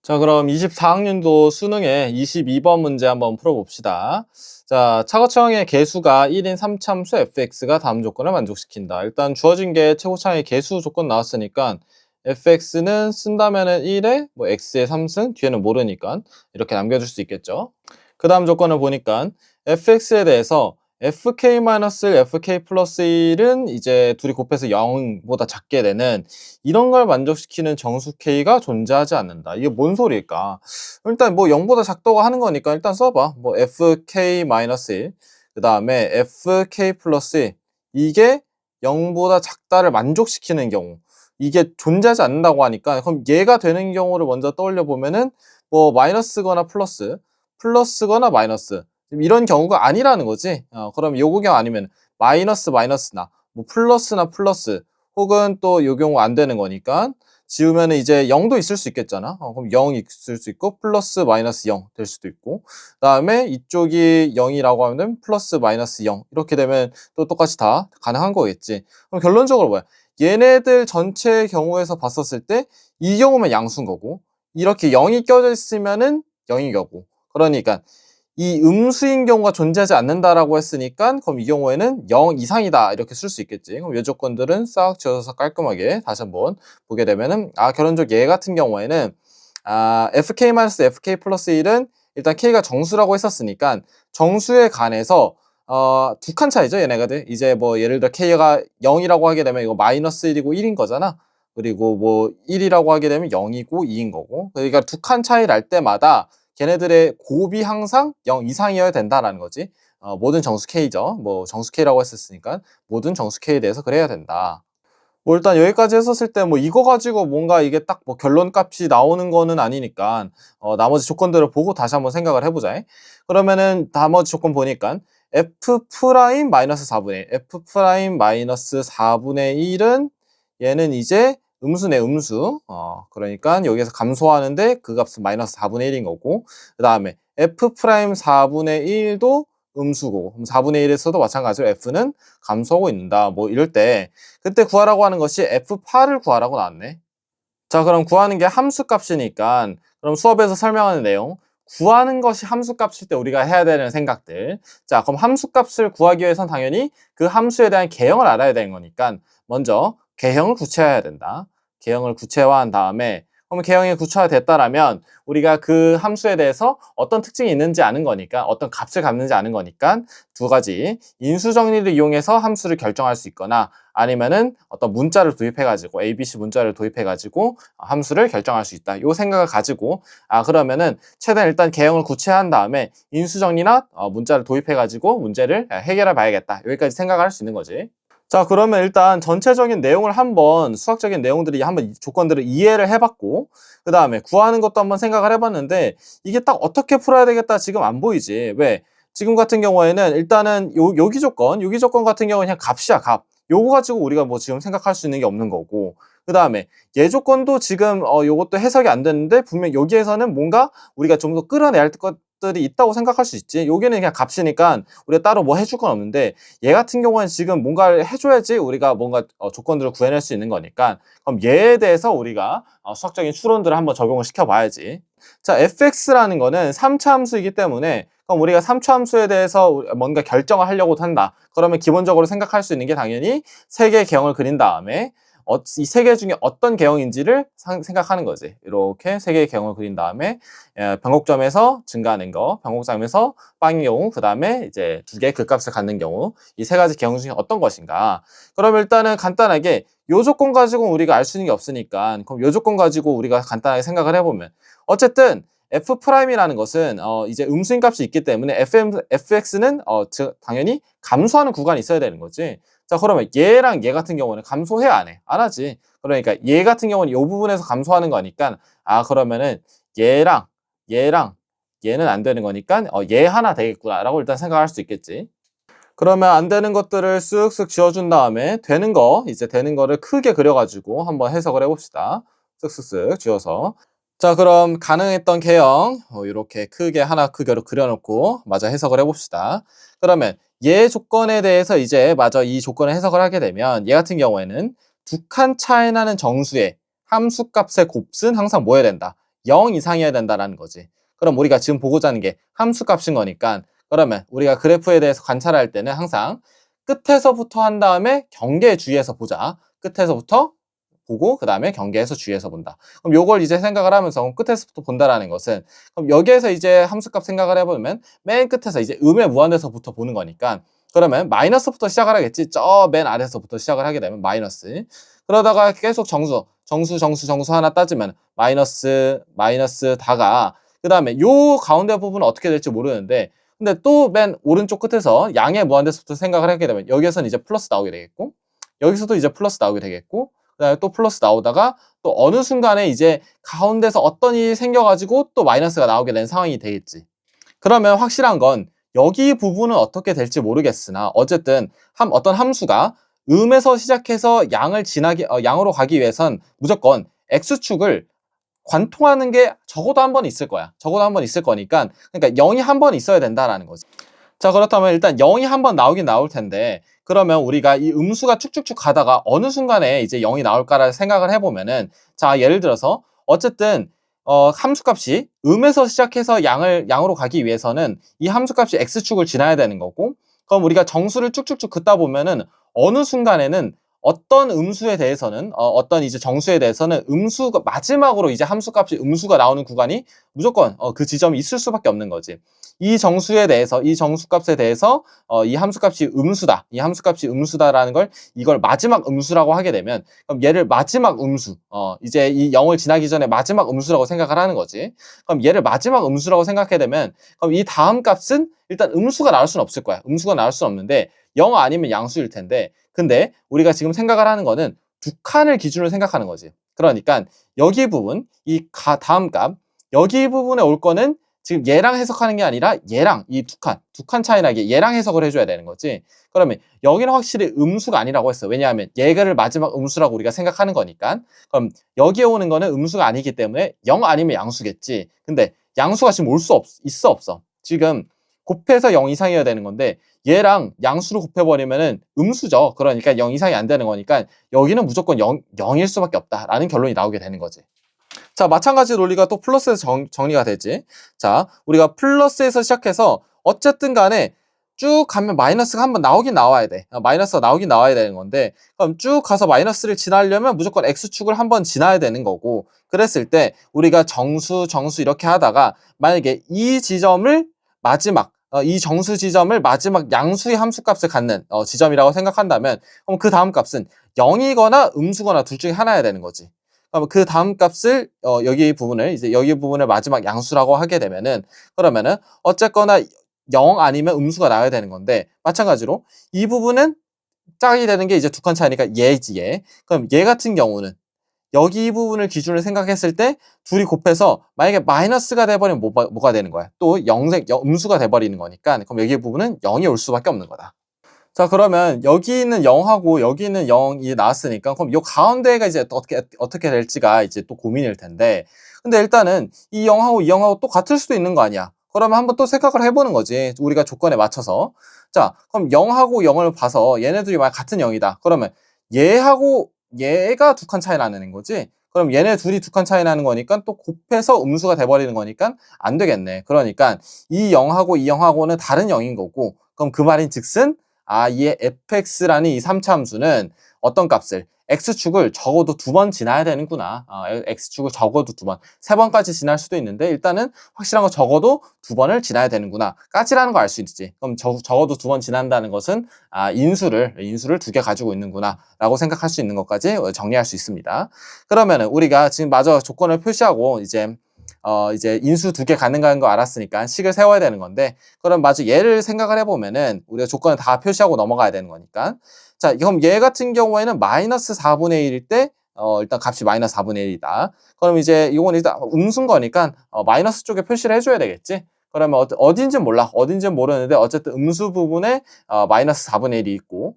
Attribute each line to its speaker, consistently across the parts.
Speaker 1: 자, 그럼 24학년도 수능의 22번 문제 한번 풀어봅시다. 자, 차고차항의 개수가 1인 3참수 fx가 다음 조건을 만족시킨다. 일단 주어진 게 최고차항의 개수 조건 나왔으니까 fx는 쓴다면은 1에 뭐 x의 3승, 뒤에는 모르니까 이렇게 남겨줄 수 있겠죠. 그 다음 조건을 보니까 fx에 대해서 fk-1, fk 플러스 1은 이제 둘이 곱해서 0보다 작게 되는 이런 걸 만족시키는 정수 k가 존재하지 않는다. 이게 뭔 소리일까? 일단 뭐 0보다 작다고 하는 거니까 일단 써봐. 뭐 fk-1, 그 다음에 fk 플러스 1. 이게 0보다 작다를 만족시키는 경우. 이게 존재하지 않는다고 하니까 그럼 얘가 되는 경우를 먼저 떠올려 보면은 뭐 마이너스거나 플러스거나 마이너스. 이런 경우가 아니라는 거지. 그럼 요거 경우 아니면 마이너스나 뭐 플러스나 플러스 혹은 또 요 경우 안 되는 거니까 지우면은 이제 0도 있을 수 있겠잖아. 그럼 0 있을 수 있고 플러스 마이너스 0 될 수도 있고 그다음에 이쪽이 0이라고 하면 플러스 마이너스 0 이렇게 되면 또 똑같이 다 가능한 거겠지. 그럼 결론적으로 뭐야? 얘네들 전체의 경우에서 봤었을 때 이 경우면 양수인 거고 이렇게 0이 껴져 있으면은 0인 거고 그러니까 이 음수인 경우가 존재하지 않는다라고 했으니까 그럼 이 경우에는 0 이상이다 이렇게 쓸 수 있겠지. 그럼 이 조건들은 싹 지어서 깔끔하게 다시 한번 보게 되면은 결론적으로 얘 같은 경우에는 fk-fk 플러스 1은 일단 k가 정수라고 했었으니까 정수에 관해서 두 칸 차이죠 얘네가들. 이제 뭐 예를 들어 k가 0이라고 하게 되면 이거 마이너스 1이고 1인 거잖아. 그리고 뭐 1이라고 하게 되면 0이고 2인 거고. 그러니까 두 칸 차이 날 때마다 걔네들의 곱이 항상 0 이상이어야 된다라는 거지. 모든 정수 K죠. 뭐 정수 K라고 했었으니까 모든 정수 K에 대해서 그래야 된다. 뭐 일단 여기까지 했었을 때 뭐 이거 가지고 뭔가 이게 딱 뭐 결론 값이 나오는 거는 아니니까 나머지 조건들을 보고 다시 한번 생각을 해보자. 그러면은 나머지 조건 보니까 f 프라임 마이너스 4분의 1, f 프라임 마이너스 4분의 1은 얘는 이제 음수네 음수. 그러니까 여기에서 감소하는데 그 값은 마이너스 4분의 1인 거고 그 다음에 f 프라임 4분의 1도 음수고 그럼 4분의 1에서도 마찬가지로 f는 감소하고 있는다. 뭐 이럴 때 그때 구하라고 하는 것이 f8을 구하라고 나왔네. 자, 그럼 구하는 게 함수 값이니까 그럼 수업에서 설명하는 내용 구하는 것이 함수 값일 때 우리가 해야 되는 생각들. 자, 그럼 함수 값을 구하기 위해선 당연히 그 함수에 대한 개형을 알아야 되는 거니까 먼저 개형을 구체화해야 된다. 개형을 구체화한 다음에 그럼 개형이 구체화됐다라면 우리가 그 함수에 대해서 어떤 특징이 있는지 아는 거니까 어떤 값을 갖는지 아는 거니까 두 가지 인수 정리를 이용해서 함수를 결정할 수 있거나 아니면은 어떤 문자를 도입해가지고 ABC 문자를 도입해가지고 함수를 결정할 수 있다. 요 생각을 가지고 그러면은 최대한 일단 개형을 구체화한 다음에 인수정리나 문자를 도입해가지고 문제를 해결해 봐야겠다. 여기까지 생각을 할 수 있는 거지. 자, 그러면 일단 전체적인 내용을 한번 수학적인 내용들이 한번 조건들을 이해를 해봤고 그 다음에 구하는 것도 한번 생각을 해봤는데 이게 딱 어떻게 풀어야 되겠다 지금 안 보이지. 왜? 지금 같은 경우에는 일단은 여기 조건 같은 경우는 그냥 값이야 값. 요거 가지고 우리가 뭐 지금 생각할 수 있는 게 없는 거고 그 다음에 얘 조건도 지금 요것도 해석이 안 되는데 분명 여기에서는 뭔가 우리가 좀 더 끌어내야 할 것들이 있다고 생각할 수 있지. 여기는 그냥 값이니까 우리가 따로 뭐 해줄 건 없는데 얘 같은 경우는 지금 뭔가를 해줘야지 우리가 뭔가 조건들을 구해낼 수 있는 거니까 그럼 얘에 대해서 우리가 수학적인 추론들을 한번 적용을 시켜봐야지. 자, fx라는 거는 3차 함수이기 때문에 그럼 우리가 3차 함수에 대해서 뭔가 결정을 하려고 한다. 그러면 기본적으로 생각할 수 있는 게 당연히 세 개의 개형을 그린 다음에 이 세 개 중에 어떤 개형인지를 생각하는 거지. 이렇게 세 개의 개형을 그린 다음에 변곡점에서 증가하는 거, 변곡점에서 빵인 경우, 그 다음에 이제 두 개의 극값을 갖는 경우 이 세 가지 개형 중에 어떤 것인가. 그럼 일단은 간단하게 요 조건 가지고 우리가 알 수 있는 게 없으니까 그럼 요 조건 가지고 우리가 간단하게 생각을 해보면 어쨌든 f'이라는 것은 이제 음수인 값이 있기 때문에 fx는 당연히 감소하는 구간이 있어야 되는 거지. 자, 그러면 얘랑 얘 같은 경우는 감소해 안 해? 안 하지. 그러니까 얘 같은 경우는 이 부분에서 감소하는 거니까 그러면은 얘랑 얘는 안 되는 거니까 얘 하나 되겠구나라고 일단 생각할 수 있겠지. 그러면 안 되는 것들을 쓱쓱 지워준 다음에 이제 되는 거를 크게 그려가지고 한번 해석을 해봅시다. 쓱쓱쓱 지워서. 자, 그럼 가능했던 개형 이렇게 크게 하나 크게로 그려놓고 마저 해석을 해봅시다. 그러면 얘 조건에 대해서 이제 마저 이 조건을 해석을 하게 되면 얘 같은 경우에는 두 칸 차이 나는 정수의 함수값의 곱은 항상 뭐 해야 된다? 0 이상이어야 된다라는 거지. 그럼 우리가 지금 보고자 하는 게 함수값인 거니까 그러면 우리가 그래프에 대해서 관찰할 때는 항상 끝에서부터 한 다음에 경계 주위에서 보자. 끝에서부터 보고 그 다음에 경계에서 주위에서 본다. 그럼 요걸 이제 생각을 하면서 끝에서부터 본다라는 것은 그럼 여기에서 이제 함수값 생각을 해보면 맨 끝에서 이제 음의 무한대에서부터 보는 거니까 그러면 마이너스부터 시작을 하겠지. 저 맨 아래에서부터 시작을 하게 되면 마이너스. 그러다가 계속 정수 하나 따지면 마이너스 다가 그 다음에 요 가운데 부분은 어떻게 될지 모르는데 근데 또 맨 오른쪽 끝에서 양의 무한대에서부터 생각을 하게 되면 여기에서는 이제 플러스 나오게 되겠고 여기서도 이제 플러스 나오게 되겠고 그다음에 또 플러스 나오다가 또 어느 순간에 이제 가운데서 어떤 일이 생겨가지고 또 마이너스가 나오게 된 상황이 되겠지. 그러면 확실한 건 여기 부분은 어떻게 될지 모르겠으나 어쨌든 어떤 함수가 음에서 시작해서 양으로 가기 위해선 무조건 x축을 관통하는 게 적어도 한 번 있을 거야. 적어도 한 번 있을 거니까 그러니까 0이 한 번 있어야 된다라는 거지. 자, 그렇다면 일단 0이 한 번 나오긴 나올 텐데 그러면 우리가 이 음수가 쭉쭉쭉 가다가 어느 순간에 이제 0이 나올까를 생각을 해보면은 자, 예를 들어서 어쨌든 함수값이 음에서 시작해서 양으로 가기 위해서는 이 함수값이 x축을 지나야 되는 거고 그럼 우리가 정수를 쭉쭉쭉 긋다 보면은 어느 순간에는 어떤 음수에 대해서는 어떤 이제 정수에 대해서는 음수가 마지막으로 이제 함수값이 음수가 나오는 구간이 무조건 그 지점이 있을 수밖에 없는 거지. 이 정수에 대해서 이 정수값에 대해서 이 함수값이 음수다. 이 함수값이 음수다라는 걸 이걸 마지막 음수라고 하게 되면 그럼 얘를 마지막 음수 이제 이 0을 지나기 전에 마지막 음수라고 생각을 하는 거지. 그럼 얘를 마지막 음수라고 생각하게 되면 그럼 이 다음 값은 일단 음수가 나올 수는 없을 거야. 음수가 나올 수는 없는데 0 아니면 양수일 텐데 근데 우리가 지금 생각을 하는 거는 두 칸을 기준으로 생각하는 거지. 그러니까 여기 부분, 다음 값, 여기 부분에 올 거는 지금 얘랑 해석하는 게 아니라 얘랑 이 두 칸 차이 나게 얘랑 해석을 해줘야 되는 거지. 그러면 여기는 확실히 음수가 아니라고 했어. 왜냐하면 얘를 마지막 음수라고 우리가 생각하는 거니까. 그럼 여기에 오는 거는 음수가 아니기 때문에 0 아니면 양수겠지. 근데 양수가 지금 올 수 있어 없어? 지금 곱해서 0 이상이어야 되는 건데 얘랑 양수로 곱해버리면은 음수죠. 그러니까 0 이상이 안 되는 거니까 여기는 무조건 0일 수밖에 없다라는 결론이 나오게 되는 거지. 자, 마찬가지 논리가 또 플러스에서 정리가 되지. 자, 우리가 플러스에서 시작해서 어쨌든 간에 쭉 가면 마이너스가 한번 나오긴 나와야 돼. 마이너스가 나오긴 나와야 되는 건데 그럼 쭉 가서 마이너스를 지나려면 무조건 x축을 한번 지나야 되는 거고 그랬을 때 우리가 정수 이렇게 하다가 만약에 이 지점을 마지막 이 정수 지점을 마지막 양수의 함수값을 갖는 지점이라고 생각한다면 그럼 그 다음 값은 0이거나 음수거나 둘 중에 하나여야 되는 거지. 그럼 그 다음 값을 여기 부분을 마지막 양수라고 하게 되면은 그러면은 어쨌거나 0 아니면 음수가 나와야 되는 건데 마찬가지로 이 부분은 짝이 되는 게 이제 두 칸 차이니까 얘지 얘. 그럼 얘 같은 경우는 여기 이 부분을 기준으로 생각했을 때 둘이 곱해서 만약에 마이너스가 돼버리면 뭐가 되는 거야? 또 음수가 돼버리는 거니까 그럼 여기 부분은 0이 올 수밖에 없는 거다. 자, 그러면 여기 있는 0하고 여기 있는 0이 나왔으니까 그럼 요 가운데가 이제 어떻게 될지가 이제 또 고민일 텐데 근데 일단은 이 0하고 이 0하고 또 같을 수도 있는 거 아니야. 그러면 한번 또 생각을 해보는 거지. 우리가 조건에 맞춰서. 자, 그럼 0하고 0을 봐서 얘네들이 만약 같은 0이다. 그러면 얘하고 얘가 두 칸 차이 나는 거지. 그럼 얘네 둘이 두 칸 차이 나는 거니까 또 곱해서 음수가 돼버리는 거니까 안 되겠네. 그러니까 이 0하고 이 0하고는 다른 0인 거고 그럼 그 말인 즉슨 이 fx라는 이 3차 함수는 어떤 값을 x축을 적어도 두 번 지나야 되는구나. x축을 적어도 두 번, 세 번까지 지날 수도 있는데 일단은 확실한 거 적어도 두 번을 지나야 되는구나. 까지라는 거 알 수 있지. 그럼 적어도 두 번 지난다는 것은 인수를 두 개 가지고 있는구나 라고 생각할 수 있는 것까지 정리할 수 있습니다. 그러면은 우리가 지금 마저 조건을 표시하고 이제 인수 두 개 가능한 거 알았으니까 식을 세워야 되는 건데 그럼 마저 얘를 생각을 해보면은 우리가 조건을 다 표시하고 넘어가야 되는 거니까 자, 그럼 얘 같은 경우에는 마이너스 4분의 1일 때 일단 값이 마이너스 4분의 1이다. 그럼 이제 이건 일단 음수인 거니까 마이너스 쪽에 표시를 해줘야 되겠지. 그러면 어딘지는 몰라. 어딘지는 모르는데 어쨌든 음수 부분에 마이너스 4분의 1이 있고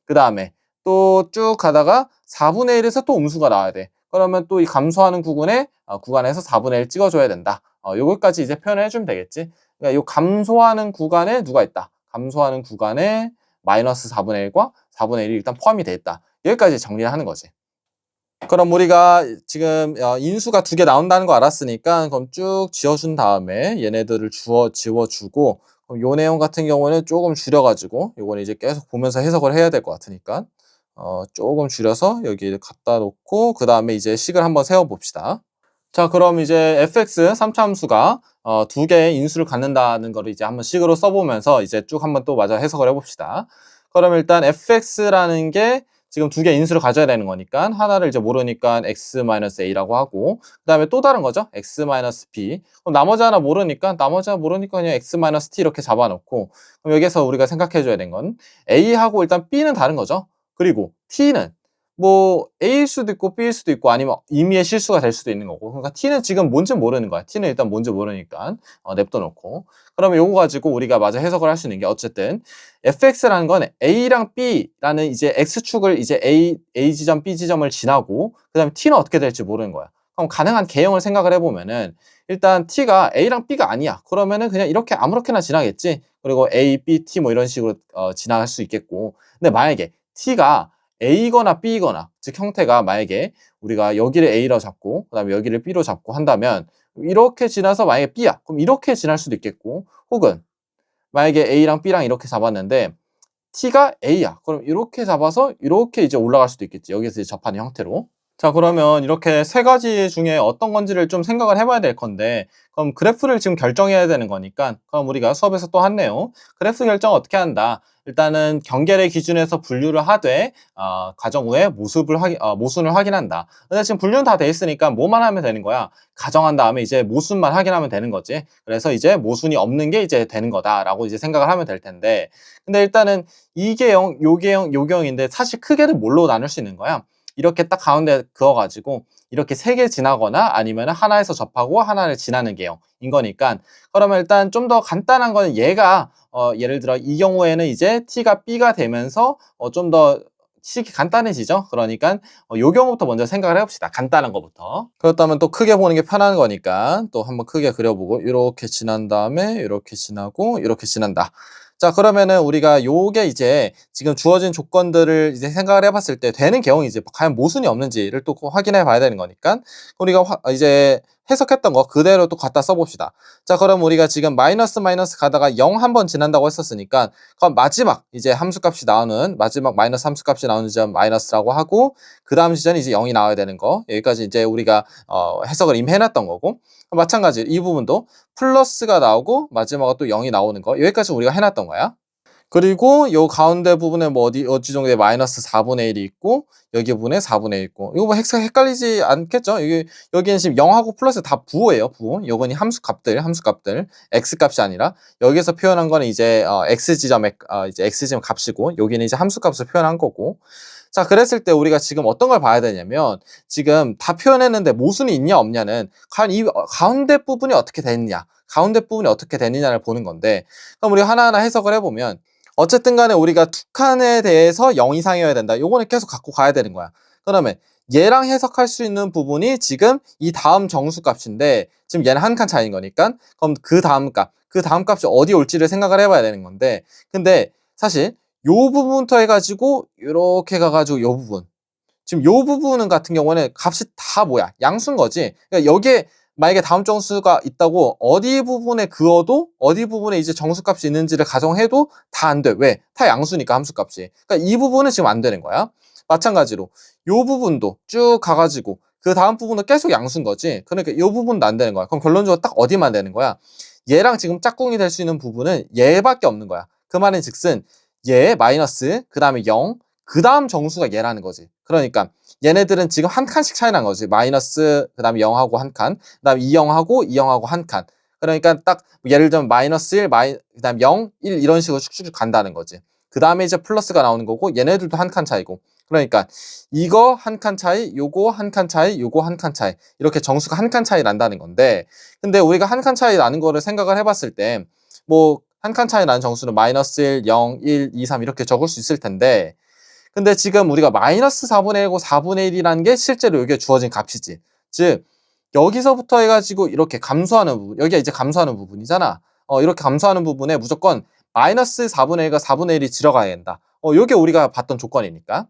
Speaker 1: 그 다음에 또 쭉 가다가 4분의 1에서 또 음수가 나와야 돼. 그러면 또 이 감소하는 구간에서 4분의 1 찍어줘야 된다. 요거까지 이제 표현을 해주면 되겠지. 그러니까 요 감소하는 구간에 누가 있다. 감소하는 구간에 마이너스 4분의 1과 4분의 1이 일단 포함이 돼 있다. 여기까지 정리를 하는 거지. 그럼 우리가 지금 인수가 두 개 나온다는 거 알았으니까 그럼 쭉 지워준 다음에 얘네들을 지워주고 그럼 요 내용 같은 경우는 조금 줄여가지고 요거는 이제 계속 보면서 해석을 해야 될 것 같으니까 조금 줄여서 여기 갖다 놓고 그 다음에 이제 식을 한번 세워봅시다. 자, 그럼 이제 fx 3차 함수가 두 개의 인수를 갖는다는 거를 이제 한번 식으로 써보면서 이제 쭉 한번 또 마저 해석을 해봅시다. 그럼 일단 fx라는 게 지금 두 개의 인수를 가져야 되는 거니까 하나를 이제 모르니까 x-a라고 하고 그 다음에 또 다른 거죠. x-b. 그럼 나머지 하나 모르니까 그냥 x-t 이렇게 잡아놓고 그럼 여기서 우리가 생각해줘야 되는 건 a하고 일단 b는 다른 거죠. 그리고 t는 뭐 A일 수도 있고 B일 수도 있고 아니면 임의의 실수가 될 수도 있는 거고 그러니까 T는 지금 뭔지 모르는 거야. T는 일단 뭔지 모르니까 냅둬 놓고 그러면 요거 가지고 우리가 마저 해석을 할 수 있는 게 어쨌든 fx라는 건 A랑 B라는 이제 x축을 이제 A 지점 B 지점을 지나고 그 다음에 T는 어떻게 될지 모르는 거야. 그럼 가능한 개형을 생각을 해보면은 일단 T가 A랑 B가 아니야. 그러면은 그냥 이렇게 아무렇게나 지나겠지. 그리고 A, B, T 뭐 이런 식으로 지나갈 수 있겠고 근데 만약에 T가 A거나 B거나 즉 형태가 만약에 우리가 여기를 A로 잡고 그 다음에 여기를 B로 잡고 한다면 이렇게 지나서 만약에 B야 그럼 이렇게 지날 수도 있겠고 혹은 만약에 A랑 B랑 이렇게 잡았는데 T가 A야 그럼 이렇게 잡아서 이렇게 이제 올라갈 수도 있겠지 여기서 이제 접하는 형태로 자 그러면 이렇게 세 가지 중에 어떤 건지를 좀 생각을 해봐야 될 건데 그럼 그래프를 지금 결정해야 되는 거니까 그럼 우리가 수업에서 또 한 내용 그래프 결정 어떻게 한다 일단은 경계를 기준에서 분류를 하되 가정 후에 모순을 확인한다 근데 지금 분류는 다 돼 있으니까 뭐만 하면 되는 거야 가정한 다음에 이제 모순만 확인하면 되는 거지 그래서 이제 모순이 없는 게 이제 되는 거다라고 이제 생각을 하면 될 텐데 근데 일단은 이게 0, 요게 0, 요게 0인데 사실 크게는 뭘로 나눌 수 있는 거야 이렇게 딱 가운데 그어가지고 이렇게 세 개 지나거나 아니면 하나에서 접하고 하나를 지나는 개형인 거니까 그러면 일단 좀 더 간단한 거는 얘가 예를 들어 이 경우에는 이제 t가 b가 되면서 좀 더 식이 간단해지죠. 그러니까 요 경우부터 먼저 생각을 해봅시다. 간단한 거부터. 그렇다면 또 크게 보는 게 편한 거니까 또 한번 크게 그려보고 이렇게 지난 다음에 이렇게 지나고 이렇게 지난다. 자 그러면은 우리가 요게 이제 지금 주어진 조건들을 이제 생각을 해봤을 때 되는 개형이 이제 과연 모순이 없는지를 또 확인해 봐야 되는 거니까 우리가 이제 해석했던 거 그대로 또 갖다 써봅시다. 자 그럼 우리가 지금 마이너스 가다가 0 한번 지난다고 했었으니까 그럼 마지막 이제 함수값이 나오는 마지막 마이너스 함수값이 나오는 지점 마이너스라고 하고 그 다음 지점이 이제 0이 나와야 되는 거 여기까지 이제 우리가 해석을 이미 해놨던 거고 마찬가지로 이 부분도 플러스가 나오고 마지막으로 또 0이 나오는 거 여기까지 우리가 해놨던 거야. 그리고 요 가운데 부분에 뭐 어디 정도에 마이너스 4분의 1이 있고 여기 부분에 4분의 1 있고 이거 뭐 헷갈리지 않겠죠? 여기는 지금 0하고 플러스 다 부호예요. 부호. 요거는 함수값들 x값이 아니라 여기서 표현한 거는 이제 x지점의 이제 x지점 값이고 여기는 이제 함수값을 표현한 거고 자 그랬을 때 우리가 지금 어떤 걸 봐야 되냐면 지금 다 표현했는데 모순이 있냐 없냐는 과연 이 가운데 부분이 어떻게 됐냐 가운데 부분이 어떻게 됐느냐를 보는 건데 그럼 우리 하나하나 해석을 해보면 어쨌든 간에 우리가 두 칸에 대해서 0 이상이어야 된다. 요거는 계속 갖고 가야 되는 거야. 그러면 얘랑 해석할 수 있는 부분이 지금 이 다음 정수값인데 지금 얘는 한 칸 차이인 거니까 그럼 그 다음 값이 어디 올지를 생각을 해봐야 되는 건데 근데 사실 요 부분부터 해가지고 이렇게 가가지고 요 부분 지금 요 부분 같은 경우는 값이 다 뭐야 양수인 거지 그러니까 여기에 만약에 다음 정수가 있다고 어디 부분에 그어도 어디 부분에 이제 정수값이 있는지를 가정해도 다 안 돼. 왜? 다 양수니까 함수값이. 그러니까 이 부분은 지금 안 되는 거야. 마찬가지로 요 부분도 쭉 가가지고 그 다음 부분은 계속 양수인 거지. 그러니까 이 부분도 안 되는 거야. 그럼 결론적으로 딱 어디만 되는 거야? 얘랑 지금 짝꿍이 될 수 있는 부분은 얘밖에 없는 거야. 그 말은 즉슨 얘 마이너스 그 다음에 0 그 다음 정수가 얘라는 거지. 그러니까 얘네들은 지금 한 칸씩 차이 난 거지. 마이너스 그 다음에 0하고 한 칸, 그 다음에 2영하고 2영하고 한 칸. 그러니까 딱 예를 들면 마이너스 1, 그 다음 0, 1 이런 식으로 쭉쭉 간다는 거지. 그 다음에 이제 플러스가 나오는 거고 얘네들도 한 칸 차이고. 그러니까 이거 한 칸 차이, 요거 한 칸 차이, 요거 한 칸 차이 이렇게 정수가 한 칸 차이 난다는 건데 근데 우리가 한 칸 차이 나는 거를 생각을 해봤을 때 뭐 한 칸 차이 나는 정수는 마이너스 1, 0, 1, 2, 3 이렇게 적을 수 있을 텐데 근데 지금 우리가 마이너스 4분의 1고 4분의 1이라는 게 실제로 여기에 주어진 값이지. 즉 여기서부터 해가지고 이렇게 감소하는 부분 여기가 이제 감소하는 부분이잖아. 이렇게 감소하는 부분에 무조건 마이너스 4분의 1과 4분의 1이 들어가야 된다. 요게 우리가 봤던 조건이니까.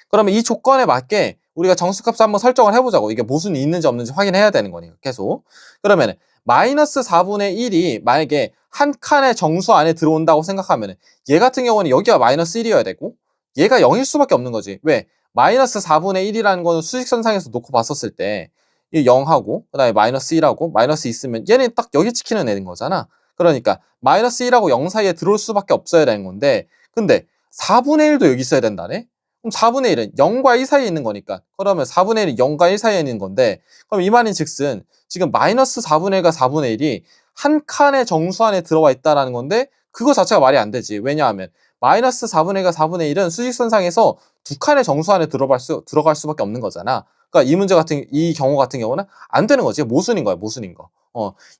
Speaker 1: 그러면 이 조건에 맞게 우리가 정수값을 한번 설정을 해보자고. 이게 모순이 있는지 없는지 확인해야 되는 거니까 계속. 그러면 마이너스 4분의 1이 만약에 한 칸의 정수 안에 들어온다고 생각하면 얘 같은 경우는 여기가 마이너스 1이어야 되고 얘가 0일 수밖에 없는 거지. 왜? 마이너스 4분의 1이라는 거는 수직선상에서 놓고 봤었을 때 이 0하고 그 다음에 마이너스 1하고 마이너스 있으면 얘는 딱 여기 찍히는 애인 거잖아. 그러니까 마이너스 1하고 0 사이에 들어올 수밖에 없어야 되는 건데 근데 4분의 1도 여기 있어야 된다네? 그럼 4분의 1은 0과 1 사이에 있는 거니까 그러면 4분의 1이 0과 1 사이에 있는 건데 그럼 이 말인 즉슨 지금 마이너스 4분의 1과 4분의 1이 한 칸의 정수 안에 들어와 있다는 건데 그거 자체가 말이 안 되지. 왜냐하면 마이너스 4분의 1과 4분의 1은 수직선상에서 두 칸의 정수 안에 들어갈 수밖에 없는 거잖아. 그러니까 이 경우 같은 경우는 안 되는 거지. 모순인 거야, 모순인 거.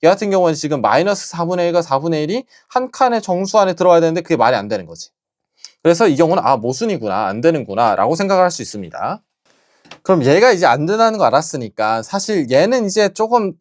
Speaker 1: 얘 같은 경우는 지금 마이너스 4분의 1과 4분의 1이 한 칸의 정수 안에 들어와야 되는데 그게 말이 안 되는 거지. 그래서 이 경우는 모순이구나, 안 되는구나 라고 생각을 할 수 있습니다. 그럼 얘가 이제 안 된다는 거 알았으니까 사실 얘는 이제 조금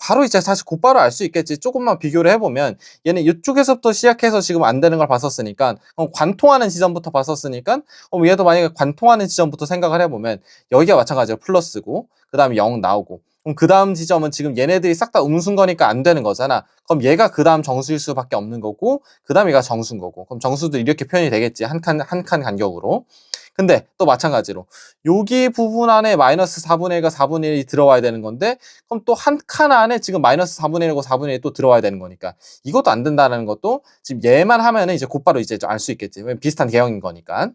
Speaker 1: 바로 이제 사실 곧바로 알 수 있겠지. 조금만 비교를 해보면 얘는 이쪽에서부터 시작해서 지금 안 되는 걸 봤었으니까 관통하는 지점부터 봤었으니까 얘도 만약에 관통하는 지점부터 생각을 해보면 여기가 마찬가지로 플러스고 그 다음에 0 나오고 그럼 그 다음 지점은 지금 얘네들이 싹 다 음수인 거니까 안 되는 거잖아. 그럼 얘가 그 다음 정수일 수밖에 없는 거고 그 다음 얘가 정수인 거고 그럼 정수도 이렇게 표현이 되겠지. 한 칸 간격으로. 근데 또 마찬가지로 여기 부분 안에 마이너스 4분의 1과 4분의 1이 들어와야 되는 건데 그럼 또 한 칸 안에 지금 마이너스 4분의 1과 4분의 1이 또 들어와야 되는 거니까 이것도 안 된다는 것도 지금 얘만 하면은 이제 곧바로 이제 알 수 있겠지. 비슷한 개형인 거니까.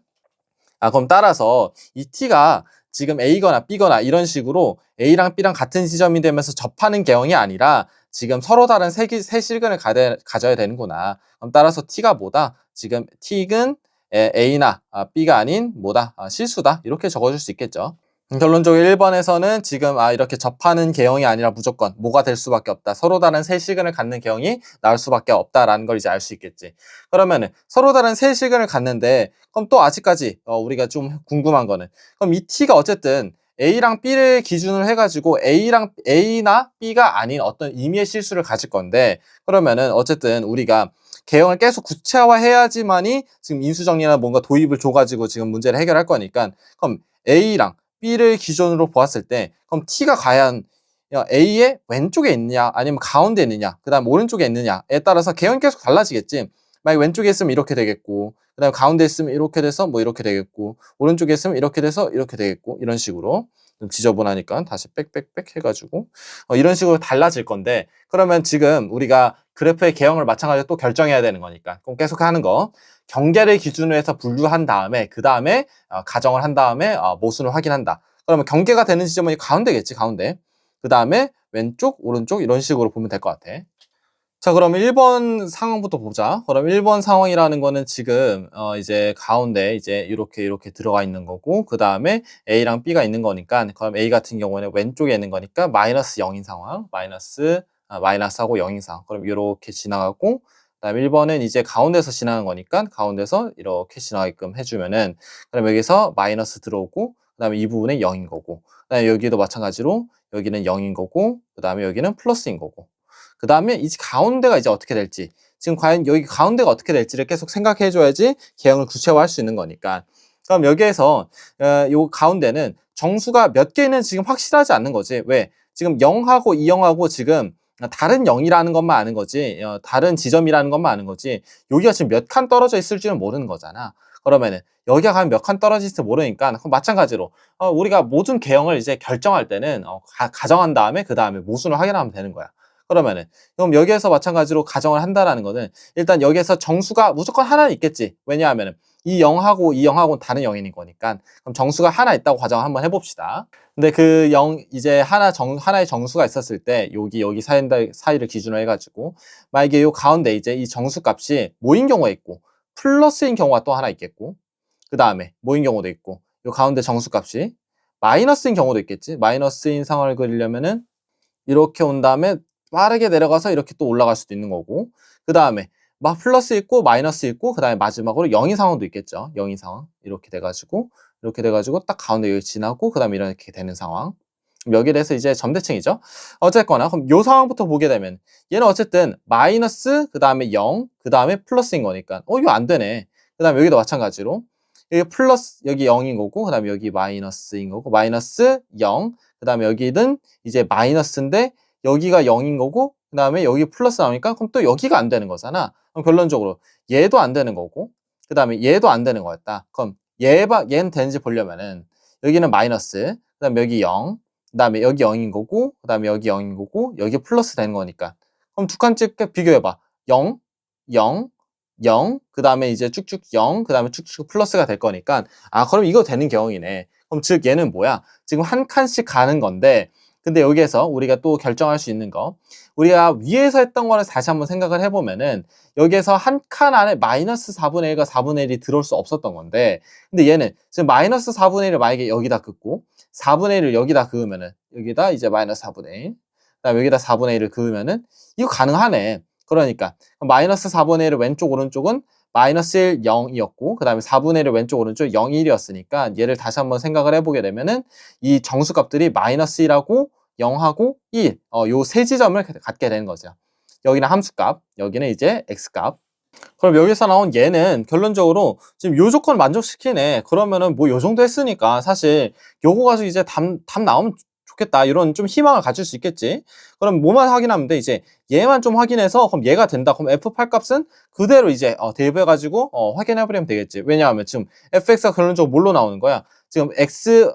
Speaker 1: 그럼 따라서 이 t가 지금 a거나 b거나 이런 식으로 a랑 b랑 같은 지점이 되면서 접하는 개형이 아니라 지금 서로 다른 세 실근을 가져야 되는구나. 그럼 따라서 t가 뭐다? 지금 t는 a나 b가 아닌 뭐다? 실수다. 이렇게 적어줄 수 있겠죠. 결론적으로 1번에서는 지금 이렇게 접하는 개형이 아니라 무조건 뭐가 될 수밖에 없다. 서로 다른 세 실근을 갖는 개형이 나올 수밖에 없다라는 걸 이제 알 수 있겠지. 그러면은 서로 다른 세 실근을 갖는데 그럼 또 아직까지 우리가 좀 궁금한 거는 그럼 이 t가 어쨌든 a랑 b를 기준으로 해가지고 a나 b가 아닌 어떤 임의의 실수를 가질 건데 그러면은 어쨌든 우리가 개형을 계속 구체화해야지만이 지금 인수정리나 뭔가 도입을 줘가지고 지금 문제를 해결할 거니까 그럼 a랑 b를 기준으로 보았을 때 그럼 t가 과연 a의 왼쪽에 있느냐 아니면 가운데 있느냐 그 다음 오른쪽에 있느냐에 따라서 개형이 계속 달라지겠지. 만약 왼쪽에 있으면 이렇게 되겠고 그 다음에 가운데 있으면 이렇게 돼서 뭐 이렇게 되겠고 오른쪽에 있으면 이렇게 돼서 이렇게 되겠고 이런 식으로 좀 지저분하니까 다시 빽빽빽 해가지고 이런 식으로 달라질 건데 그러면 지금 우리가 그래프의 개형을 마찬가지로 또 결정해야 되는 거니까 그럼 계속 하는 거 경계를 기준으로 해서 분류한 다음에 그 다음에 가정을 한 다음에 모순을 확인한다. 그러면 경계가 되는 지점은 가운데겠지. 가운데. 그 다음에 왼쪽 오른쪽 이런 식으로 보면 될 것 같아. 자, 그럼 1번 상황부터 보자. 그럼 1번 상황이라는 거는 지금 이제 가운데 이제 이렇게 들어가 있는 거고 그 다음에 A랑 B가 있는 거니까 그럼 A 같은 경우는 왼쪽에 있는 거니까 마이너스 0인 상황 마이너스하고 0인 상황 그럼 이렇게 지나가고 그 다음에 1번은 이제 가운데서 지나간 거니까 가운데서 이렇게 지나가게끔 해주면은 그럼 여기서 마이너스 들어오고 그 다음에 이 부분은 0인 거고 그 다음에 여기도 마찬가지로 여기는 0인 거고 그 다음에 여기는 플러스인 거고 그 다음에 이제 가운데가 이제 어떻게 될지 지금 과연 여기 가운데가 어떻게 될지를 계속 생각해 줘야지 개형을 구체화할 수 있는 거니까 그럼 여기에서 요 가운데는 정수가 몇 개는 지금 확실하지 않는 거지. 왜? 지금 0하고 2,0하고 지금 다른 0이라는 것만 아는 거지 다른 지점이라는 것만 아는 거지 여기가 지금 몇 칸 떨어져 있을지는 모르는 거잖아. 그러면은 여기가 과연 몇 칸 떨어져 있을지 모르니까 그럼 마찬가지로 우리가 모든 개형을 이제 결정할 때는 가정한 다음에 그 다음에 모순을 확인하면 되는 거야. 그러면은 그럼 여기에서 마찬가지로 가정을 한다라는 거는 일단 여기에서 정수가 무조건 하나는 있겠지. 왜냐하면은 이 0하고 이 0하고는 다른 0인 거니까 그럼 정수가 하나 있다고 가정을 한번 해봅시다. 근데 그 0 이제 하나의 정수가 있었을 때 여기 사이를 기준으로 해가지고 만약에 요 가운데 이제 이 정수 값이 모인 경우가 있고 플러스인 경우가 또 하나 있겠고 그 다음에 모인 경우도 있고 요 가운데 정수 값이 마이너스인 경우도 있겠지. 마이너스인 상황을 그리려면은 이렇게 온 다음에 빠르게 내려가서 이렇게 또 올라갈 수도 있는 거고 그 다음에 막 플러스 있고 마이너스 있고 그 다음에 마지막으로 0인 상황도 있겠죠. 0인 상황 이렇게 돼가지고 딱 가운데 여기 지나고 그 다음에 이렇게 되는 상황 여기에 대해서 이제 점대칭이죠. 어쨌거나 그럼 요 상황부터 보게 되면 얘는 어쨌든 마이너스 그 다음에 0 그 다음에 플러스인 거니까 이거 안 되네. 그 다음에 여기도 마찬가지로 여기 플러스, 여기 0인 거고, 그 다음에 여기 마이너스인 거고, 마이너스 0, 그 다음에 여기는 이제 마이너스인데, 여기가 0인 거고, 그 다음에 여기 플러스 나오니까, 그럼 또 여기가 안 되는 거잖아. 그럼 결론적으로 얘도 안 되는 거고, 그 다음에 얘도 안 되는 거였다. 그럼 얘는 되는지 보려면은, 여기는 마이너스, 그 다음에 여기 0, 그 다음에 여기 0인 거고, 그 다음에 여기 0인 거고, 여기 플러스 되는 거니까. 그럼 두 칸째 비교해봐. 0, 0, 0, 그 다음에 이제 쭉쭉 0, 그 다음에 쭉쭉 플러스가 될 거니까, 아, 그럼 이거 되는 경우이네. 그럼 즉 얘는 뭐야? 지금 한 칸씩 가는 건데, 근데 여기에서 우리가 또 결정할 수 있는 거, 우리가 위에서 했던 거를 다시 한번 생각을 해보면은, 여기에서 한 칸 안에 마이너스 4분의 1과 4분의 1이 들어올 수 없었던 건데, 근데 얘는 지금 마이너스 4분의 1을 만약에 여기다 긋고, 4분의 1을 여기다 그으면은, 여기다 이제 마이너스 4분의 1, 그다음에 여기다 4분의 1을 그으면은, 이거 가능하네. 그러니까 마이너스 4분의 1을 왼쪽 오른쪽은 마이너스 1, 0이었고 그 다음에 4분의 1을 왼쪽 오른쪽 0, 1이었으니까 얘를 다시 한번 생각을 해보게 되면은 이 정수값들이 마이너스 1하고 0하고 1, 요 세 지점을 갖게 되는 거죠. 여기는 함수값, 여기는 이제 x값. 그럼 여기서 나온 얘는 결론적으로 지금 요 조건 만족시키네. 그러면은 뭐 요 정도 했으니까 사실 요거 가지고 이제 답 나오면 좋겠다. 이런 좀 희망을 가질 수 있겠지. 그럼 뭐만 확인하면 돼? 이제 얘만 좀 확인해서 그럼 얘가 된다. 그럼 F8 값은 그대로 이제 대입해가지고 확인해버리면 되겠지. 왜냐하면 지금 fx가 결론적으로 뭘로 나오는 거야? 지금 x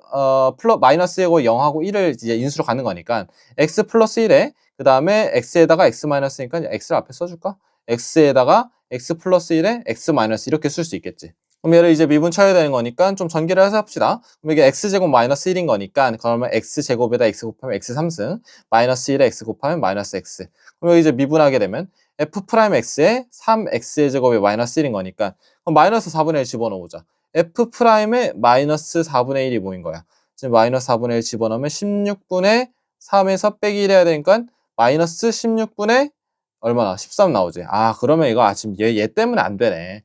Speaker 1: 플러스 마이너스하고 0하고 1을 이제 인수로 가는 거니까 x 플러스 1에 그 다음에 x에다가 x 마이너스니까 x를 앞에 써줄까? x에다가 x 플러스 1에 x 마이너스 이렇게 쓸 수 있겠지. 그럼 얘를 이제 미분 쳐야 되는 거니까 좀 전개를 해서 합시다. 그럼 이게 x제곱 마이너스 1인 거니까 그러면 x제곱에다 x 곱하면 x 3승 마이너스 1에 x 곱하면 마이너스 x. 그럼 여기 이제 미분하게 되면 f'x에 3x의 제곱이 마이너스 1인 거니까 그럼 마이너스 4분의 1 집어넣어보자. f'에 마이너스 4분의 1이 뭐인 거야? 지금 마이너스 4분의 1 집어넣으면 16분의 3에서 빼기 1 해야 되니까 마이너스 16분의 얼마나? 13 나오지. 아, 그러면 이거 지금 얘 때문에 안 되네.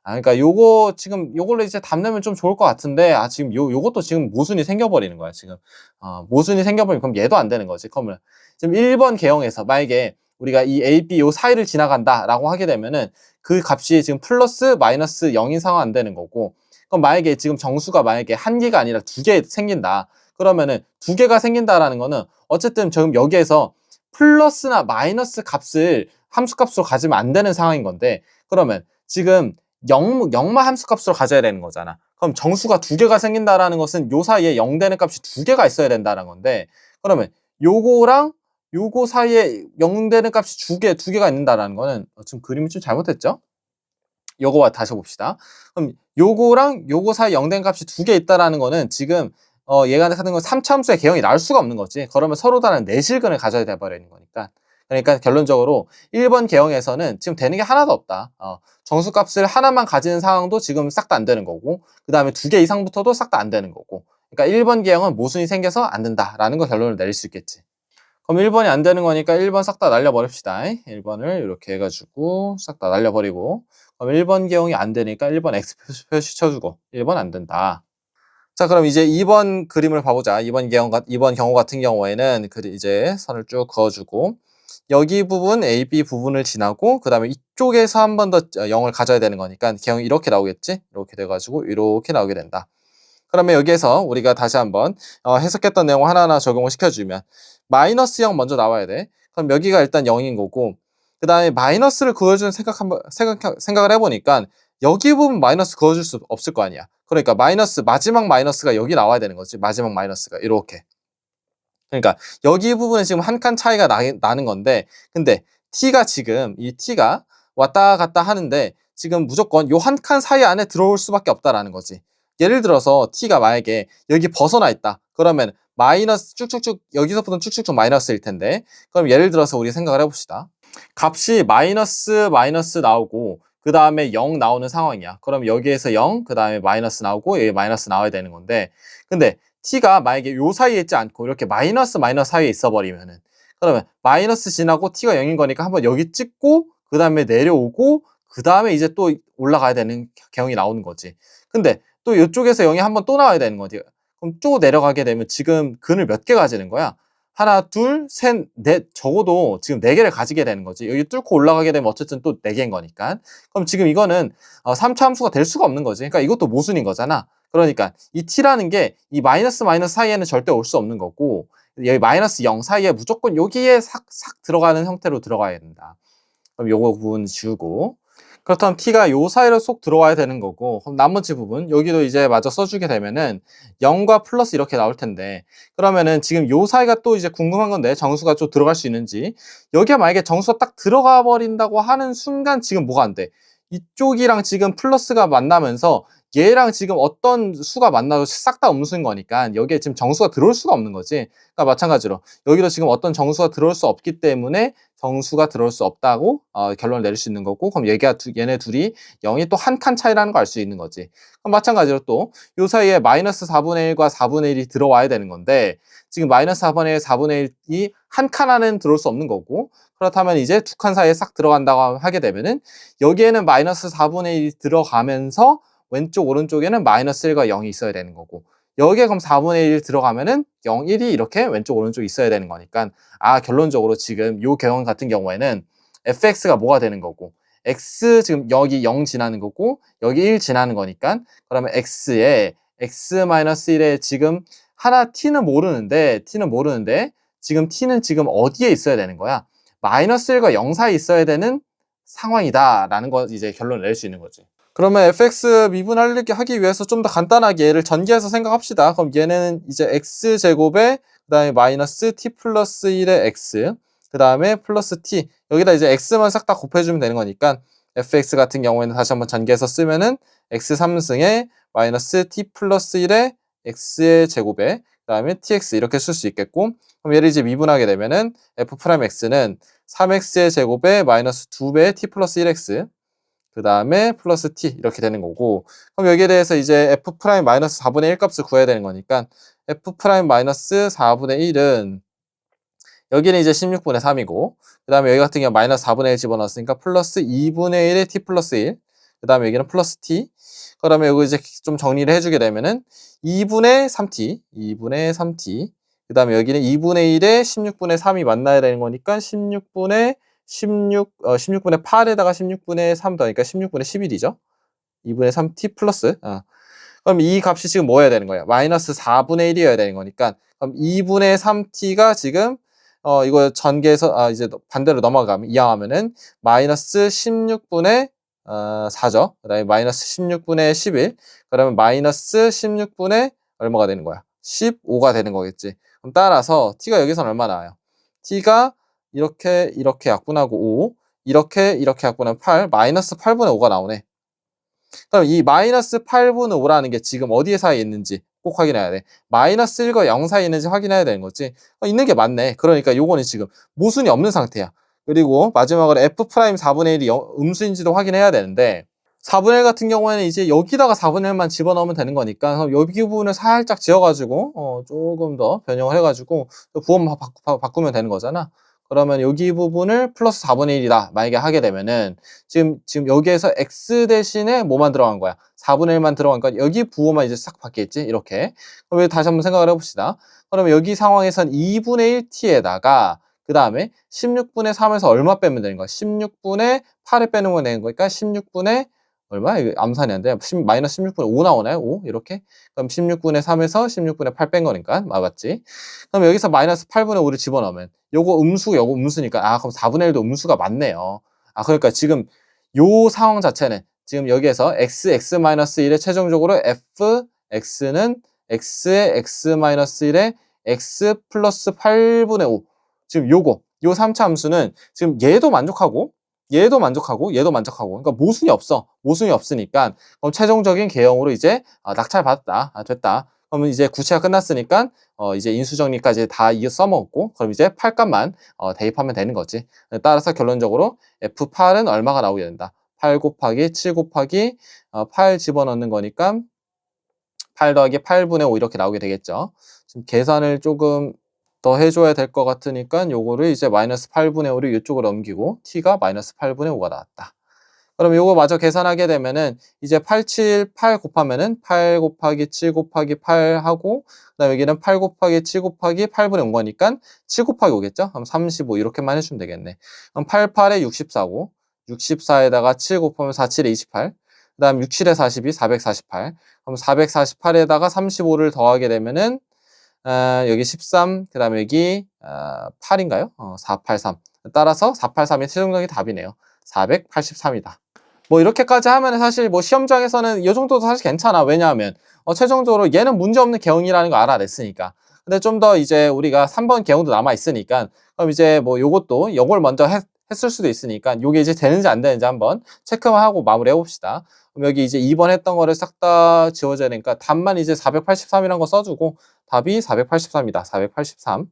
Speaker 1: 아, 그러니까 요거 지금 요걸로 이제 답 내면 좀 좋을 것 같은데, 지금 요것도 지금 모순이 생겨버리는 거야, 지금. 모순이 생겨버리면 그럼 얘도 안 되는 거지. 그러면 지금 1번 개형에서 만약에 우리가 이 A, B 요 사이를 지나간다라고 하게 되면은 그 값이 지금 플러스 마이너스 0인 상황 안 되는 거고, 그럼 만약에 지금 정수가 만약에 한 개가 아니라 두 개 생긴다. 그러면은 두 개가 생긴다라는 거는 어쨌든 지금 여기에서 플러스나 마이너스 값을 함수값으로 가지면 안 되는 상황인 건데, 그러면 지금 0만 함수값으로 가져야 되는 거잖아. 그럼 정수가 두 개가 생긴다라는 것은 요 사이에 0 되는 값이 두 개가 있어야 된다는 건데, 그러면 요거랑 요거 사이에 0 되는 값이 두 개가 있는다라는 거는 지금 그림이 좀 잘못됐죠? 요거와 다시 봅시다. 그럼 요거랑 요거 사이 0 되는 값이 두 개 있다라는 거는 지금 얘가 하는 건 3차 함수의 개형이 나올 수가 없는 거지. 그러면 서로 다른 내실근을 가져야 돼버리는 거니까. 그러니까 결론적으로 1번 개형에서는 지금 되는 게 하나도 없다. 정수값을 하나만 가지는 상황도 지금 싹 다 안 되는 거고, 그 다음에 두 개 이상부터도 싹 다 안 되는 거고. 그러니까 1번 개형은 모순이 생겨서 안 된다라는 거 결론을 내릴 수 있겠지. 그럼 1번이 안 되는 거니까 1번 싹 다 날려버립시다. 1번을 이렇게 해가지고 싹 다 날려버리고, 그럼 1번 개형이 안 되니까 1번 X 표시 쳐주고 1번 안 된다. 자, 그럼 이제 2번 그림을 봐보자. 2번 경우 같은 경우에는 이제 선을 쭉 그어주고, 여기 부분, A, B 부분을 지나고, 그 다음에 이쪽에서 한 번 더 0을 가져야 되는 거니까, 개형이 이렇게 나오겠지? 이렇게 돼가지고, 이렇게 나오게 된다. 그러면 여기에서 우리가 다시 한번 해석했던 내용 하나하나 적용을 시켜주면, 마이너스 0 먼저 나와야 돼. 그럼 여기가 일단 0인 거고, 그 다음에 마이너스를 그어주는 생각을 해보니까, 여기 부분 마이너스 그어줄 수 없을 거 아니야. 그러니까 마지막 마이너스가 여기 나와야 되는 거지. 마지막 마이너스가 이렇게. 그러니까 여기 부분은 지금 한 칸 차이가 나는 건데, 근데 t가 지금 이 t가 왔다 갔다 하는데 지금 무조건 요 한 칸 사이 안에 들어올 수밖에 없다라는 거지. 예를 들어서 t가 만약에 여기 벗어나 있다. 그러면 마이너스 쭉쭉쭉 여기서부터 쭉쭉쭉 마이너스일 텐데, 그럼 예를 들어서 우리 생각을 해봅시다. 값이 마이너스 나오고 그 다음에 0 나오는 상황이야. 그럼 여기에서 0, 그 다음에 마이너스 나오고 여기 마이너스 나와야 되는 건데, 근데 t가 만약에 요 사이에 있지 않고 이렇게 마이너스 사이에 있어 버리면은, 그러면 마이너스 지나고 t가 0인 거니까 한번 여기 찍고 그 다음에 내려오고 그 다음에 이제 또 올라가야 되는 경우이 나오는 거지. 근데 또 이쪽에서 0이 한번 또 나와야 되는 거지. 그럼 쭉 내려가게 되면 지금 근을 몇 개 가지는 거야? 하나, 둘, 셋, 넷, 적어도 지금 4개를 가지게 되는 거지. 여기 뚫고 올라가게 되면 어쨌든 또 4개인 거니까. 그럼 지금 이거는 3차 함수가 될 수가 없는 거지. 그러니까 이것도 모순인 거잖아. 그러니까 이 t라는 게 이 마이너스 마이너스 사이에는 절대 올 수 없는 거고, 여기 마이너스 0 사이에 무조건 여기에 싹 들어가는 형태로 들어가야 된다. 그럼 요거 부분 지우고, 그렇다면 t가 요 사이로 쏙 들어와야 되는 거고, 그럼 나머지 부분 여기도 이제 마저 써주게 되면은 0과 플러스 이렇게 나올 텐데, 그러면은 지금 요 사이가 또 이제 궁금한 건데, 정수가 좀 들어갈 수 있는지. 여기에 만약에 정수가 딱 들어가 버린다고 하는 순간 지금 뭐가 안 돼? 이쪽이랑 지금 플러스가 만나면서 얘랑 지금 어떤 수가 만나도 싹 다 음수인 거니까 여기에 지금 정수가 들어올 수가 없는 거지. 그러니까 마찬가지로 여기도 지금 어떤 정수가 들어올 수 없기 때문에 정수가 들어올 수 없다고 결론을 내릴 수 있는 거고, 그럼 얘네 둘이 0이 또 한 칸 차이라는 걸 알 수 있는 거지. 그럼 마찬가지로 또 요 사이에 마이너스 4분의 1과 4분의 1이 들어와야 되는 건데, 지금 마이너스 4분의 1, 4분의 1이 한 칸 안에는 들어올 수 없는 거고, 그렇다면 이제 두 칸 사이에 싹 들어간다고 하게 되면은 여기에는 마이너스 4분의 1이 들어가면서 왼쪽 오른쪽에는 마이너스 1과 0이 있어야 되는 거고, 여기에 그럼 4분의 1 들어가면은 0, 1이 이렇게 왼쪽 오른쪽 있어야 되는 거니까, 결론적으로 지금 요 경우 같은 경우에는 fx가 뭐가 되는 거고, x 지금 여기 0 지나는 거고 여기 1 지나는 거니까, 그러면 x에 x-1에 지금 하나 t는 모르는데 지금 t는 지금 어디에 있어야 되는 거야? 마이너스 1과 0 사이에 있어야 되는 상황이다라는 거 이제 결론을 낼 수 있는 거지. 그러면 fx 미분하기 위해서 좀 더 간단하게 얘를 전개해서 생각합시다. 그럼 얘는 이제 x제곱에 그 다음에 마이너스 t 플러스 1의 x, 그 다음에 플러스 t, 여기다 이제 x만 싹 다 곱해주면 되는 거니까 fx 같은 경우에는 다시 한번 전개해서 쓰면은 x 3승에 마이너스 t 플러스 1의 x의 제곱에 그 다음에 tx 이렇게 쓸 수 있겠고, 그럼 얘를 이제 미분하게 되면은 f'x는 3x의 제곱에 마이너스 2배의 t 플러스 1x, 그 다음에 플러스 t 이렇게 되는 거고, 그럼 여기에 대해서 이제 f 프라임 마이너스 4분의 1 값을 구해야 되는 거니까 f 프라임 마이너스 4분의 1은 여기는 이제 16분의 3이고, 그 다음에 여기 같은 경우 마이너스 4분의 1 집어넣었으니까 플러스 2분의 1의 t 플러스 1, 그 다음에 여기는 플러스 t, 그러면 여기 이제 좀 정리를 해주게 되면은 2분의 3t, 그 다음에 여기는 2분의 1에 16분의 3이 만나야 되는 거니까 16분의 8에다가 16분의 3 더하니까 16분의 11이죠. 2분의 3t 플러스, 그럼 이 값이 지금 뭐 해야 되는 거예요? 마이너스 4분의 1이어야 되는 거니까, 그럼 2분의 3t가 지금 이거 전개해서 이제 반대로 넘어가면 이항하면은 마이너스 16분의 4죠. 그 다음에 마이너스 16분의 11, 그러면 마이너스 16분의 얼마가 되는 거야? 15가 되는 거겠지. 그럼 따라서 t가 여기서는 얼마 나와요? t가 이렇게 약분하고 5, 이렇게 약분하면 8, 마이너스 8분의 5가 나오네. 그럼 이 마이너스 8분의 5라는 게 지금 어디에 사이에 있는지 꼭 확인해야 돼. 마이너스 1과 0 사이에 있는지 확인해야 되는 거지. 있는 게 맞네. 그러니까 요거는 지금 모순이 없는 상태야. 그리고 마지막으로 f 프라임 4분의 1이 음수인지도 확인해야 되는데, 4분의 1 같은 경우에는 이제 여기다가 4분의 1만 집어넣으면 되는 거니까, 그럼 여기 부분을 살짝 지어가지고 조금 더 변형을 해가지고 부호만 바꾸면 되는 거잖아. 그러면 여기 부분을 플러스 4분의 1이다 만약에 하게 되면은 지금 여기에서 x 대신에 뭐만 들어간 거야? 4분의 1만 들어간 거니까 여기 부호만 이제 싹 바뀌겠지? 이렇게. 그럼 다시 한번 생각을 해봅시다. 그러면 여기 상황에선 2분의 1t에다가 그 다음에 16분의 3에서 얼마 빼면 되는 거야? 16분의 8을 빼는 되는 거니까 16분의 얼마? 이거 암산이 안 돼. 마이너스 16분의 5 나오나요? 5? 이렇게? 그럼 16분의 3에서 16분의 8 뺀 거니까. 맞지? 그럼 여기서 마이너스 8분의 5를 집어넣으면 요거 음수니까 그럼 4분의 1도 음수가 맞네요. 그러니까 지금 요 상황 자체는 지금 여기에서 x-1에 최종적으로 fx는 x의 x-1에 x 플러스 8분의 5, 지금 요 3차 함수는 지금 얘도 만족하고 그러니까 모순이 없어. 모순이 없으니까 그럼 최종적인 개형으로 이제 낙찰받았다. 됐다. 그러면 이제 구체가 끝났으니까 이제 인수정리까지 다 써먹었고, 그럼 이제 8값만 대입하면 되는 거지. 따라서 결론적으로 F8은 얼마가 나오게 된다. 8 곱하기 7 곱하기 8 집어넣는 거니까 8 더하기 8분의 5 이렇게 나오게 되겠죠. 지금 계산을 조금 더 해줘야 될 것 같으니까 요거를 이제 마이너스 8분의 5를 이쪽으로 넘기고 t가 마이너스 8분의 5가 나왔다. 그럼 요거 마저 계산하게 되면은 이제 878 곱하면은 8 곱하기 7 곱하기 8 하고 그다음에 여기는 8 곱하기 7 곱하기 8분의 5 거니까 7 곱하기 5겠죠? 그럼 35 이렇게만 해주면 되겠네. 그럼 88에 64고 64에다가 7 곱하면 4, 7에 28 그다음 6, 7에 42, 448 그럼 448에다가 35를 더하게 되면은 여기 13, 그 다음에 여기 8인가요? 483. 따라서 483이 최종적인 답이네요. 483이다. 뭐 이렇게까지 하면 사실 뭐 시험장에서는 이 정도도 사실 괜찮아. 왜냐하면 최종적으로 얘는 문제없는 개형이라는 거 알아냈으니까. 근데 좀 더 이제 우리가 3번 개형도 남아 있으니까 그럼 이제 뭐 요것도 요걸 먼저 했을 수도 있으니까 요게 이제 되는지 안 되는지 한번 체크만 하고 마무리해 봅시다. 그럼 여기 이제 2번 했던 거를 싹 다 지워져야 되니까 답만 이제 483이라는 거 써주고 답이 483이다. 483.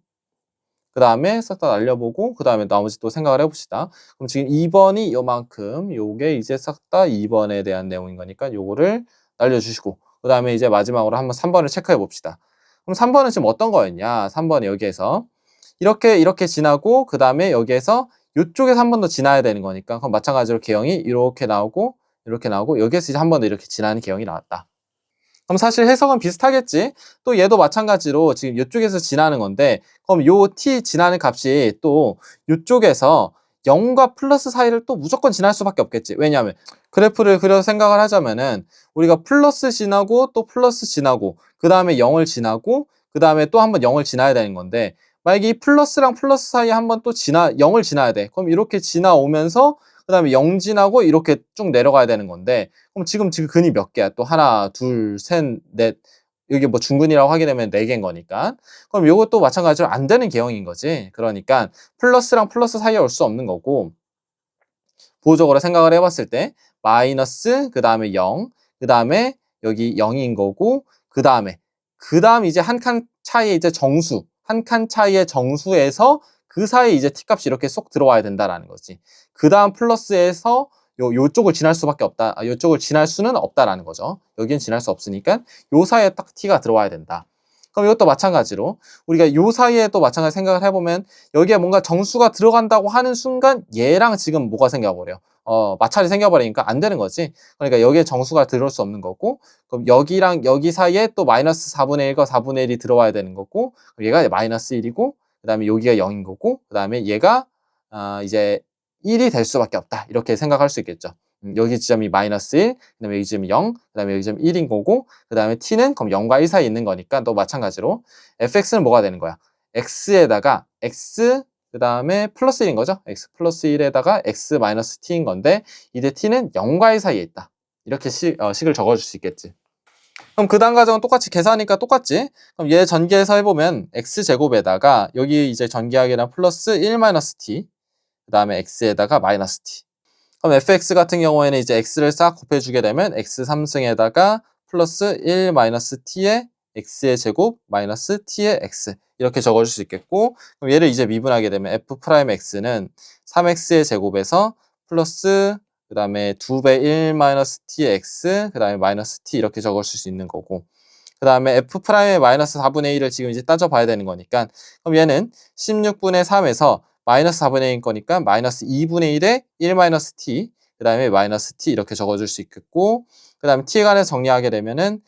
Speaker 1: 그 다음에 싹 다 날려보고 그 다음에 나머지 또 생각을 해봅시다. 그럼 지금 2번이 요만큼 요게 이제 싹 다 2번에 대한 내용인 거니까 요거를 날려주시고 그 다음에 이제 마지막으로 한번 3번을 체크해 봅시다. 그럼 3번은 지금 어떤 거였냐? 3번이 여기에서 이렇게 지나고 그 다음에 여기에서 요쪽에서 한 번 더 지나야 되는 거니까 그럼 마찬가지로 개형이 이렇게 나오고 여기에서 이제 한 번 더 이렇게 지나는 개형이 나왔다. 그럼 사실 해석은 비슷하겠지. 또 얘도 마찬가지로 지금 이쪽에서 지나는 건데 그럼 요 t 지나는 값이 또 이쪽에서 0과 플러스 사이를 또 무조건 지날 수밖에 없겠지. 왜냐하면 그래프를 그려서 생각을 하자면은 우리가 플러스 지나고 또 플러스 지나고 그 다음에 0을 지나고 그 다음에 또 한 번 0을 지나야 되는 건데 만약에 이 플러스랑 플러스 사이에 한 번 또 0을 지나야 돼. 그럼 이렇게 지나오면서 그 다음에 0 지나고 이렇게 쭉 내려가야 되는 건데 그럼 지금 근이 몇 개야? 또 하나, 둘, 셋, 넷 이게 뭐 중근이라고 하게 되면 4개인 거니까 그럼 이것도 마찬가지로 안 되는 개형인 거지. 그러니까 플러스랑 플러스 사이에 올 수 없는 거고 부호적으로 생각을 해봤을 때 마이너스 그 다음에 0, 그 다음에 여기 0인 거고 그 다음 이제 한 칸 차이의 이제 정수 한 칸 차이의 정수에서 그 사이에 이제 t값이 이렇게 쏙 들어와야 된다라는 거지. 그 다음 플러스에서 요쪽을 지날 수밖에 없다. 요쪽을 지날 수는 없다라는 거죠. 여기는 지날 수 없으니까 요 사이에 딱 t가 들어와야 된다. 그럼 이것도 마찬가지로 우리가 요 사이에 또 마찬가지 생각을 해보면 여기에 뭔가 정수가 들어간다고 하는 순간 얘랑 지금 뭐가 생겨버려? 마찰이 생겨버리니까 안 되는 거지. 그러니까 여기에 정수가 들어올 수 없는 거고 그럼 여기랑 여기 사이에 또 마이너스 4분의 1과 4분의 1이 들어와야 되는 거고 얘가 마이너스 1이고 그 다음에 여기가 0인 거고 그 다음에 얘가 이제 1이 될 수밖에 없다. 이렇게 생각할 수 있겠죠. 여기 지점이 마이너스 1, 그 다음에 여기 지점이 0, 그 다음에 여기 지점이 1인 거고 그 다음에 t는 그럼 0과 1 사이에 있는 거니까 또 마찬가지로 fx는 뭐가 되는 거야? x에다가 x 그 다음에 플러스 1인 거죠? x 플러스 1에다가 x 마이너스 t인 건데 이제 t는 0과 1 사이에 있다. 이렇게 식을 적어줄 수 있겠지. 그럼 그 다음 과정은 똑같이 계산하니까 똑같지? 그럼 얘 전개해서 해보면 x제곱에다가 여기 이제 전개하게 되면 플러스 1 마이너스 t 그 다음에 x에다가 마이너스 t 그럼 fx 같은 경우에는 이제 x를 싹 곱해주게 되면 x 3승에다가 플러스 1 마이너스 t의 x의 제곱 마이너스 t의 x 이렇게 적어줄 수 있겠고 그럼 얘를 이제 미분하게 되면 f 프라임 x는 3x의 제곱에서 플러스 그 다음에 2배 1 마이너스 t의 x 그 다음에 마이너스 t 이렇게 적어줄 수 있는 거고 그 다음에 f 프라임의 마이너스 4분의 1을 지금 이제 따져봐야 되는 거니까 그럼 얘는 16분의 3에서 마이너스 4분의 1인 거니까 마이너스 2분의 1에 1 마이너스 t 그 다음에 마이너스 t 이렇게 적어줄 수 있겠고 그 다음에 t에 관해서 정리하게 되면은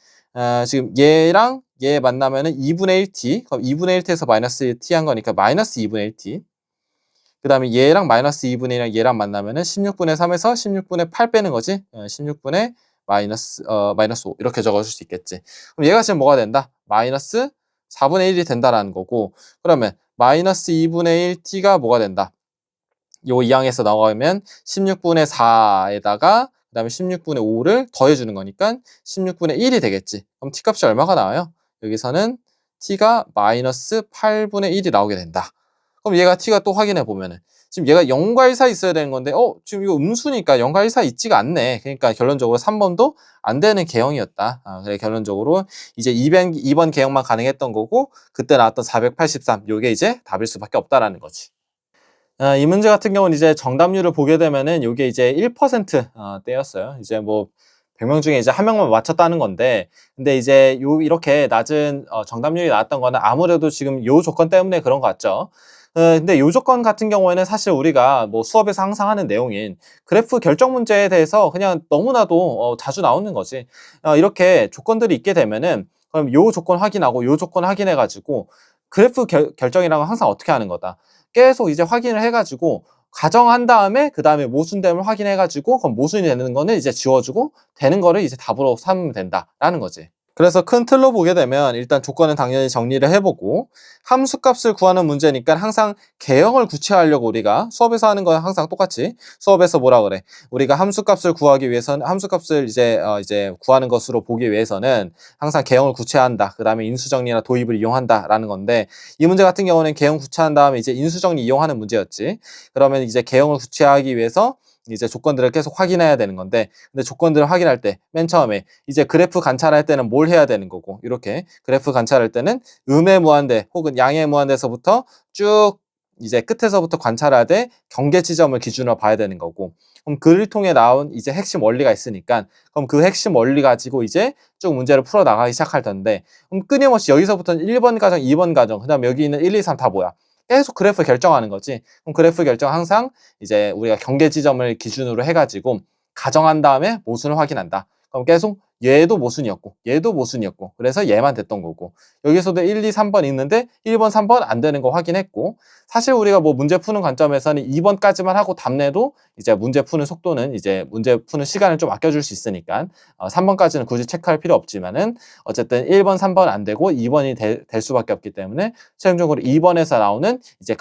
Speaker 1: 지금 얘랑 얘 만나면은 2분의 1t 그럼 2분의 1t에서 마이너스 t 한 거니까 마이너스 2분의 1t 그 다음에 얘랑 마이너스 2분의 1이랑 얘랑 만나면은 16분의 3에서 16분의 8 빼는 거지 16분의 마이너스 5 이렇게 적어줄 수 있겠지. 그럼 얘가 지금 뭐가 된다? 마이너스 4분의 1이 된다라는 거고 그러면 마이너스 2분의 1t가 뭐가 된다? 요 이항에서 나오면 16분의 4에다가 그 다음에 16분의 5를 더해주는 거니까 16분의 1이 되겠지. 그럼 t값이 얼마가 나와요? 여기서는 t가 마이너스 8분의 1이 나오게 된다. 그럼 얘가 t가 또 확인해 보면은 지금 얘가 0과 1 사이 있어야 되는 건데 지금 이거 음수니까 0과 1 사이 있지가 않네. 그러니까 결론적으로 3번도 안 되는 개형이었다. 그래 결론적으로 이제 2번 개형만 가능했던 거고 그때 나왔던 483 요게 이제 답일 수밖에 없다라는 거지. 이 문제 같은 경우는 이제 정답률을 보게 되면은 요게 이제 1% 대였어요. 이제 뭐 100명 중에 이제 1명만 맞췄다는 건데 근데 이제 이렇게 낮은 정답률이 나왔던 거는 아무래도 지금 요 조건 때문에 그런 것 같죠. 근데 요 조건 같은 경우에는 사실 우리가 뭐 수업에서 항상 하는 내용인 그래프 결정 문제에 대해서 그냥 너무나도 자주 나오는 거지. 이렇게 조건들이 있게 되면은 그럼 요 조건 확인하고 요 조건 확인해 가지고 그래프 결정이랑은 항상 어떻게 하는 거다. 계속 이제 확인을 해 가지고 가정한 다음에 그다음에 모순됨을 확인해 가지고 그럼 모순이 되는 거는 이제 지워주고 되는 거를 이제 답으로 삼으면 된다라는 거지. 그래서 큰 틀로 보게 되면 일단 조건은 당연히 정리를 해보고 함수값을 구하는 문제니까 항상 개형을 구체화하려고 우리가 수업에서 하는 건 항상 똑같이 수업에서 뭐라 그래? 우리가 함수값을 구하기 위해서는 함수값을 이제 구하는 것으로 보기 위해서는 항상 개형을 구체화한다. 그다음에 인수정리나 도입을 이용한다라는 건데 이 문제 같은 경우는 개형 구체화한 다음에 이제 인수정리 이용하는 문제였지. 그러면 이제 개형을 구체화하기 위해서 이제 조건들을 계속 확인해야 되는 건데 근데 조건들을 확인할 때 맨 처음에 이제 그래프 관찰할 때는 뭘 해야 되는 거고 이렇게 그래프 관찰할 때는 음의 무한대 혹은 양의 무한대에서부터 쭉 이제 끝에서부터 관찰하되 경계 지점을 기준으로 봐야 되는 거고 그럼 그를 통해 나온 이제 핵심 원리가 있으니까 그럼 그 핵심 원리 가지고 이제 쭉 문제를 풀어 나가기 시작할 텐데 그럼 끊임없이 여기서부터는 1번 가정, 2번 가정 그다음 여기 있는 1, 2, 3 다 뭐야? 계속 그래프 결정하는 거지. 그럼 그래프 결정 항상 이제 우리가 경계 지점을 기준으로 해가지고 가정한 다음에 모순을 확인한다. 그럼 계속 얘도 모순이었고 얘도 모순이었고 그래서 얘만 됐던 거고 여기서도 1, 2, 3번 있는데 1번, 3번 안 되는 거 확인했고 사실 우리가 뭐 문제 푸는 관점에서는 2번까지만 하고 답 내도 이제 문제 푸는 속도는 이제 문제 푸는 시간을 좀 아껴줄 수 있으니까 3번까지는 굳이 체크할 필요 없지만은 어쨌든 1번, 3번 안 되고 2번이 될 수밖에 없기 때문에 최종적으로 2번에서 나오는 이제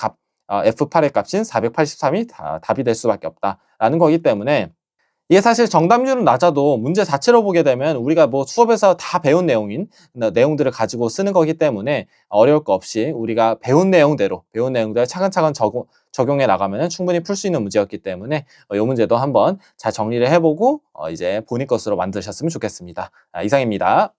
Speaker 1: F8의 값인 483이 답이 될 수밖에 없다라는 거기 때문에 이게 사실 정답률은 낮아도 문제 자체로 보게 되면 우리가 뭐 수업에서 다 배운 내용들을 가지고 쓰는 거기 때문에 어려울 거 없이 우리가 배운 내용대로 차근차근 적용해 나가면 충분히 풀 수 있는 문제였기 때문에 이 문제도 한번 잘 정리를 해보고 이제 본인 것으로 만드셨으면 좋겠습니다. 이상입니다.